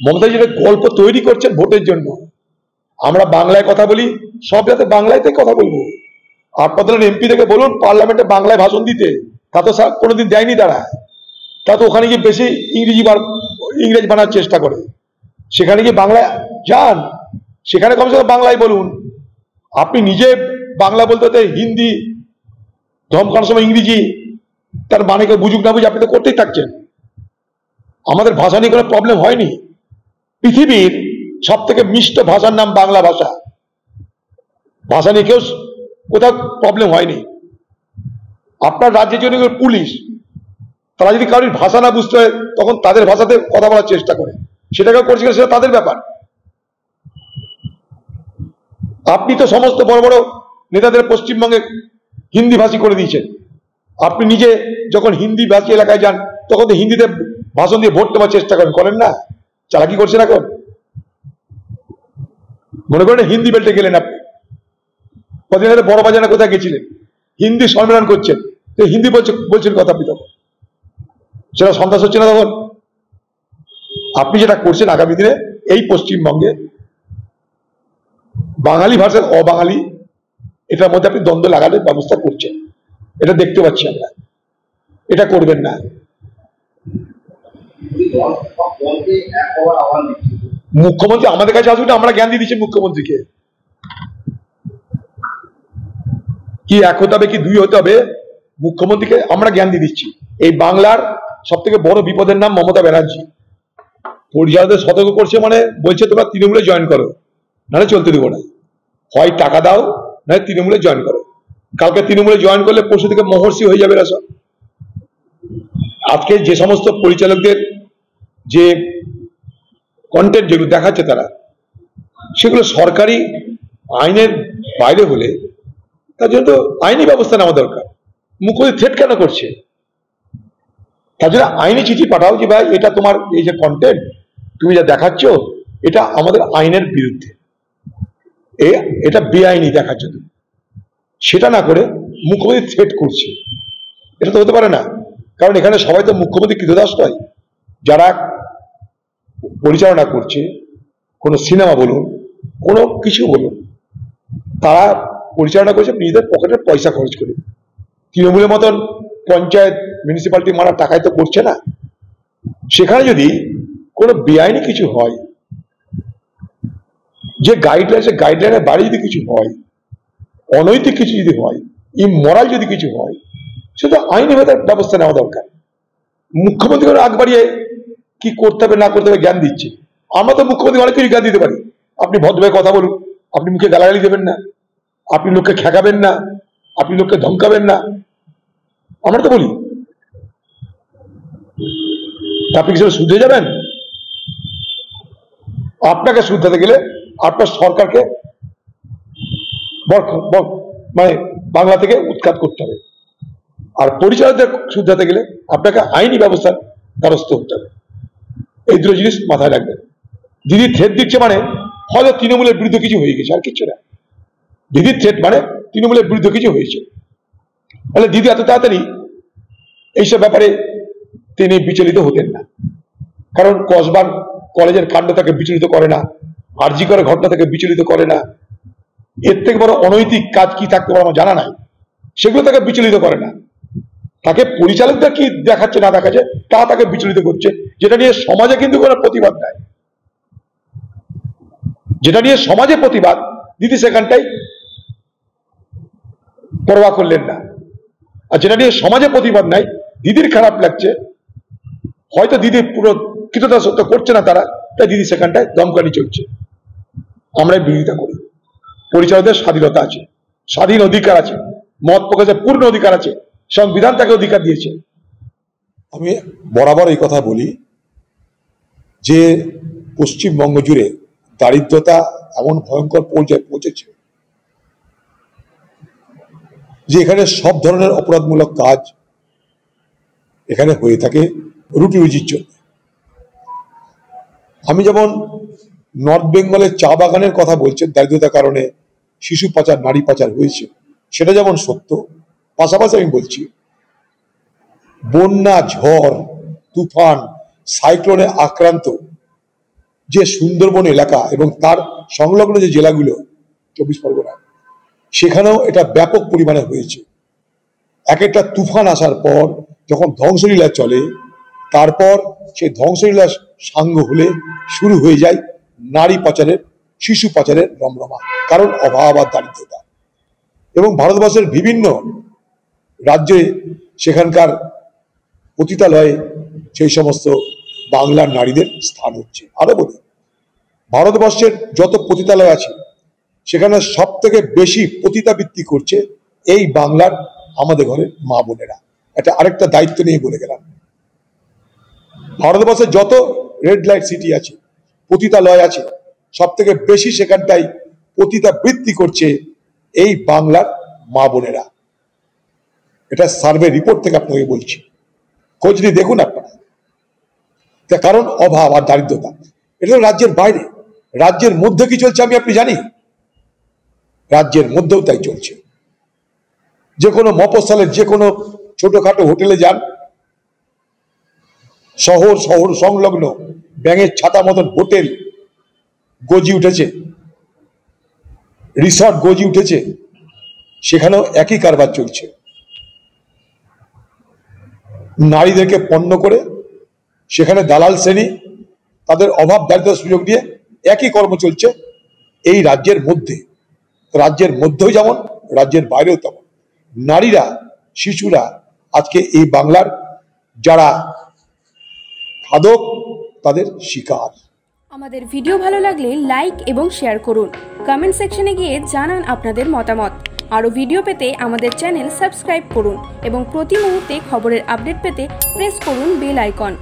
মমতা যেটা গল্প তৈরি করছেন ভোটের জন্য, আমরা বাংলায় কথা বলি, সব যাতে বাংলাতে কথা বলবো। আপনাদের এমপি থেকে বলুন পার্লামেন্টে বাংলায় ভাষণ দিতে, তা তো কোনোদিন দেয়নি তারা। তা তো ওখানে গিয়ে বেশি ইংরেজি বানার চেষ্টা করে। সেখানে গিয়ে বাংলায় যান, সেখানে কমসে কম বাংলায় বলুন। আপনি নিজে বাংলা বলতে হিন্দি ধমকানোর সময় ইংরেজি, তার মানে কেউ বুঝুক না বুঝে আপনি তো করতেই থাকছেন। আমাদের ভাষা নিয়ে কোনো প্রবলেম হয়নি। পৃথিবীর সব থেকে মিষ্ট ভাষার নাম বাংলা ভাষা। ভাষা নিয়ে কেউ কোথাও প্রবলেম হয়নি। আপনার রাজ্যের জন্য পুলিশ, তারা যদি কারোর ভাষা না বুঝতে হয় তখন তাদের ভাষাতে কথা বলার চেষ্টা করে, সেটাকে করছে সেটা তাদের ব্যাপার। আপনি তো সমস্ত বড় বড় নেতাদের পশ্চিমবঙ্গে হিন্দি ভাষী করে দিয়েছেন। আপনি নিজে যখন হিন্দি ভাষী এলাকায় যান তখন তো হিন্দিতে ভাষণ দিয়ে ভোট নেওয়ার চেষ্টা করেন না? চালাকি করছেন এখন। মনে করেন হিন্দি বেল্টে গেলেন আপনি, কদিন আগে বড় বাজারে কোথায় গেছিলেন, হিন্দি সম্মেলন করছেন, হিন্দি বলছেন কথা, আপনি তখন সেটা সন্ত্রাস হচ্ছে না? তখন আপনি যেটা করছেন আগামী দিনে এই পশ্চিমবঙ্গে বাঙালি ভাষার অবাঙালি, এটার মধ্যে আপনি দ্বন্দ্ব লাগানোর ব্যবস্থা করছেন, এটা দেখতে পাচ্ছি আমরা। এটা করবেন না। মুখ্যমন্ত্রী আমাদের কাছে আসুন, আমরা জ্ঞান দিয়ে দিচ্ছি মুখ্যমন্ত্রীকে। কি এক হতে হবে, কি দুই হতে হবে, মুখ্যমন্ত্রীকে আমরা জ্ঞান দিয়ে দিচ্ছি। এই বাংলার সব থেকে বড় বিপদের নাম মমতা ব্যানার্জি। পরিচালকদের সতর্ক করছে, মানে বলছে তোমরা তৃণমূলে জয়েন করো, নাহলে চলতে দেবো না। হয় টাকা দাও, নাহলে তৃণমূলে জয়েন করো। কালকে তৃণমূলে জয়েন করলে পরশু থেকে মহর্ষি হয়ে যাবে এরা সব। আজকে যে সমস্ত পরিচালকদের যে কন্টেন্ট যেগুলো দেখাচ্ছে তারা, সেগুলো সরকারি আইনের বাইরে হলে তার জন্য তো আইনি ব্যবস্থা নেওয়া দরকার। মুখ্যমন্ত্রী থ্রেট কেন করছে? তার জন্য আইনি চিঠি পাঠাও যে ভাই এটা তোমার এই যে কন্টেন্ট তুমি যা দেখাচ্ছ এটা আমাদের আইনের বিরুদ্ধে, এটা বেআইনি দেখাচ্ছ তুমি। সেটা না করে মুখ্যমন্ত্রী থ্রেট করছে, এটা তো হতে পারে না। কারণ এখানে সবাই তো মুখ্যমন্ত্রী কৃতদাস নয়। যারা পরিচালনা করছে কোনো সিনেমা বলুন, কোনো কিছু বলুন, তারা পরিচালনা করছে নিজেদের পকেটের পয়সা খরচ করে। তৃণমূলের মতন পঞ্চায়েত মিউনিসিপ্যালিটি মারা টাকায় তো করছে না। সেখানে যদি কোনো বেআইনি কিছু হয়, যে গাইডলাইন, সে গাইডলাইনের বাইরে যদি কিছু হয়, অনৈতিক কিছু যদি হয়, ইমোরাল যদি কিছু হয়, সেটা আইনিভাবে ব্যবস্থা নেওয়া দরকার। মুখ্যমন্ত্রী আগ বাড়িয়ে কি করতে হবে না করতে হবে জ্ঞান দিচ্ছে। আমরা তো মুখ্যমন্ত্রী অনেক কিছু জ্ঞান দিতে পারি। আপনি ভদ্রভাবে কথা বলুন, আপনি মুখে গালাগালি দেবেন না, আপনি লোককে ঠেকাবেন না, আপনি লোককে ধমকাবেন না, আমরা তো বলি। আপনি কিছু শুধরে যাবেন? আপনাকে শুধরাতে গেলে আপনার সরকারকে মানে বাংলা থেকে উৎখাত করতে হবে, আর পরিচালকদের শুধরাতে গেলে আপনাকে আইনি ব্যবস্থার দ্বারস্থ হতে হবে। এই দুটো জিনিস মাথায় রাখবেন। দিদি থ্রেট দিচ্ছে মানে হয়তো তৃণমূলের বিরুদ্ধে কিছু হয়ে গেছে, আর কিছু না। দিদির থ্রেট মানে তৃণমূলের বিরুদ্ধে কিছু হয়েছে। তাহলে দিদি এত তাড়াতাড়ি এইসব ব্যাপারে তিনি বিচলিত হতেন না। কারণ কসবার কলেজের কাণ্ড তাকে বিচলিত করে না, আরজি করে ঘটনা তাকে বিচলিত করে না। এর থেকে বড় অনৈতিক কাজ কি থাকতে পারে আমার জানা নাই, সেগুলো তাকে বিচলিত করে না। তাকে পরিচালকটা কি দেখাচ্ছে না দেখাচ্ছে তা তাকে বিচলিত করছে, যেটা নিয়ে সমাজে কিন্তু কোনো প্রতিবাদ নাই। যেটা নিয়ে সমাজে প্রতিবাদ, দিদি সেখানটাই পরোয়া করলেন না। আর যেটা নিয়ে সমাজে প্রতিবাদ নাই, দিদির খারাপ লাগছে, হয়তো দিদি পুরো কৃতজ্ঞতা সত্য করছে না তারা, তাই দিদি সেখানটায় দমকানি চলছে। আমরা বিরোধিতা করি। পরিচালকদের স্বাধীনতা আছে, স্বাধীন অধিকার আছে, মত প্রকাশের পূর্ণ অধিকার আছে, সংবিধান তাকে অধিকার দিয়েছে। আমি বরাবর এই কথা বলি যে পশ্চিমবঙ্গ জুড়ে দারিদ্রতা এমন ভয়ঙ্কর পর্যায়ে পৌঁছেছে যে এখানে সব ধরনের অপরাধমূলক কাজ এখানে হয়ে থাকে রুটি রুজির জন্য। আমি যেমন নর্থ বেঙ্গলের চা বাগানের কথা বলছেন, দারিদ্রতার কারণে শিশু পাচার, নারী পাচার হয়েছে, সেটা যেমন সত্য, পাশাপাশি আমি বলছি বন্যা, ঝড়, তুফান, সাইক্লোনে আক্রান্ত যে সুন্দরবন এলাকা এবং তার সংলগ্ন যে জেলাগুলো 24 পরগনা, সেখানেও এটা ব্যাপক পরিমাণে হয়েছে। এক একটা তুফান আসার পর যখন ধ্বংসলীলা চলে, তারপর সেই ধ্বংসলীলা সাঙ্গ হলে শুরু হয়ে যায় নারী পাচারের, শিশু পাচারের রমরমা, কারণ অভাব আর দারিদ্রতা। এবং ভারতবর্ষের বিভিন্ন রাজ্যে সেখানকার পতিতালয়ে সেই সমস্ত বাংলার নারীদের স্থান হচ্ছে। আরো বলি, ভারতবর্ষের যত পতিতালয় আছে সেখানে সব থেকে বেশি পতিতাবৃত্তি করছে এই বাংলার আমাদের ঘরের মা বোনেরা। এটা আরেকটা দায়িত্ব নিয়ে বলে গেলাম। ভারতবর্ষের যত রেড লাইট সিটি আছে, পতিতালয় আছে, সব থেকে বেশি সেখানটাই পতিতাবৃত্তি করছে এই বাংলার মা বোনেরা। এটা সার্ভে রিপোর্ট থেকে আপনাকে বলছি, খোঁজ নিয়ে দেখুন আপনারা। তার কারণ অভাব আর দারিদ্রতা। এটা রাজ্যের বাইরে, রাজ্যের মধ্যে কি চলছে আপনি জানি? রাজ্যের মধ্যেও তাই চলছে। যে কোনো মফস্বলের যে কোনো ছোটখাটো হোটেলে যান, শহর সংলগ্ন ব্যাঙের ছাতা মতন হোটেল গজি উঠেছে, রিসর্ট গজি উঠেছে, সেখানেও একই কারবার চলছে। নারীদেরকে পণ্য করে সেখানে দালাল শ্রেণী তাদের অভাব দারিদ্রের সুযোগ নিয়ে একই কর্ম চলছে এই রাজ্যের মধ্যে। রাজ্যের মধ্যেও যেমন, রাজ্যের বাইরেও তেমন। নারীরা, শিশুরা আজকে এই বাংলার যারা খাদক, তাদের শিকার। আমাদের ভিডিও ভালো লাগলে লাইক এবং শেয়ার করুন। কমেন্ট সেকশনে গিয়ে জানান আপনাদের মতামত। আরও ভিডিও পেতে আমাদের চ্যানেল সাবস্ক্রাইব করুন এবং প্রতি মুহূর্তে খবরের আপডেট পেতে প্রেস করুন বেল আইকন।